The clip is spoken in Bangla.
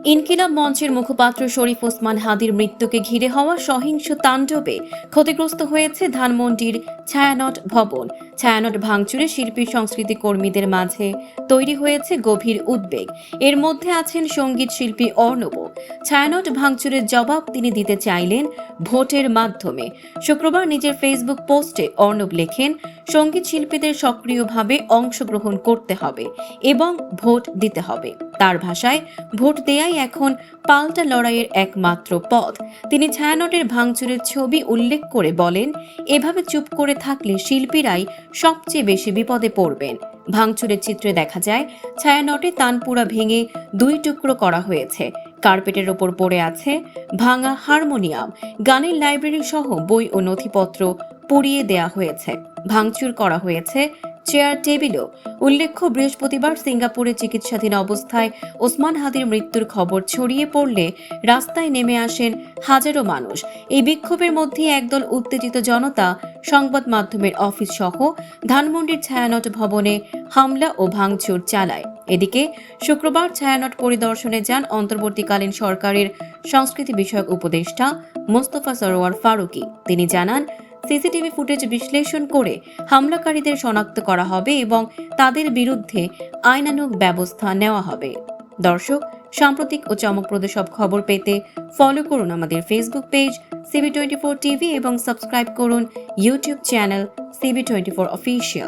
ইনকিলাব মঞ্চের মুখপাত্র শরীফ ওসমান হাদির মৃত্যুকে ঘিরে হওয়া সহিংস তাণ্ডবে ক্ষতিগ্রস্ত হয়েছে ধানমন্ডির ছায়ানট ভবন। ছায়ানট ভাঙচুরে শিল্পী সংস্কৃতি কর্মীদের মাঝে তৈরি হয়েছে গভীর উদ্বেগ। এর মধ্যে আছেন সঙ্গীত শিল্পী অর্ণব। ছায়ানট ভাঙচুরের জবাব তিনি দিতে চাইলেন ভোটের মাধ্যমে। শুক্রবার নিজের ফেসবুক পোস্টে অর্ণব লেখেন, সঙ্গীত শিল্পীদের সক্রিয়ভাবে অংশগ্রহণ করতে হবে এবং ভোট দিতে হবে। তার ভাষায়, ভোট দেয়াই এখন পাল্টা লড়াইয়ের একমাত্র পথ। তিনি ছায়ানটের ভাঙচুরের ছবি উল্লেখ করে বলেন, এভাবে চুপ করে থাকলে শিল্পীরাই সবচেয়ে বেশি বিপদে পড়বেন। ভাঙচুরের চিত্রে দেখা যায় ছায়ানটে তানপুরা ভেঙে দুই টুকরো করা হয়েছে। কার্পেটের ওপর পড়ে আছে ভাঙা হারমোনিয়াম, গানের লাইব্রেরি সহ বই ও নথিপত্র পুড়িয়ে দেয়া হয়েছে। ভাঙচুর করা হয়েছে চেয়ার টেবিলও। উল্লেখ্য, বৃহস্পতিবার সিঙ্গাপুরে চিকিৎসাধীন অবস্থায় ওসমান হাদির মৃত্যুর খবর ছড়িয়ে পড়লে রাস্তায় নেমে আসেন হাজারো মানুষ। এই বিক্ষোভের মধ্যে একদল উত্তেজিত জনতা সংবাদ মাধ্যমের অফিস সহ ধানমন্ডির ছায়ানট ভবনে হামলা ও ভাঙচুর চালায়। এদিকে শুক্রবার ছায়ানট পরিদর্শনে যান অন্তর্বর্তীকালীন সরকারের সংস্কৃতি বিষয়ক উপদেষ্টা মোস্তফা সরোয়ার ফারুকী। তিনি জানান, সিসিটিভি ফুটেজ বিশ্লেষণ করে হামলাকারীদের শনাক্ত করা হবে এবং তাদের বিরুদ্ধে আইনানুগ ব্যবস্থা নেওয়া হবে। দর্শক, সাম্প্রতিক ও চমকপ্রদ সব খবর পেতে ফলো করুন আমাদের ফেসবুক পেজ CB24 টিভি এবং সাবস্ক্রাইব করুন ইউটিউব চ্যানেল CB24 অফিসিয়াল।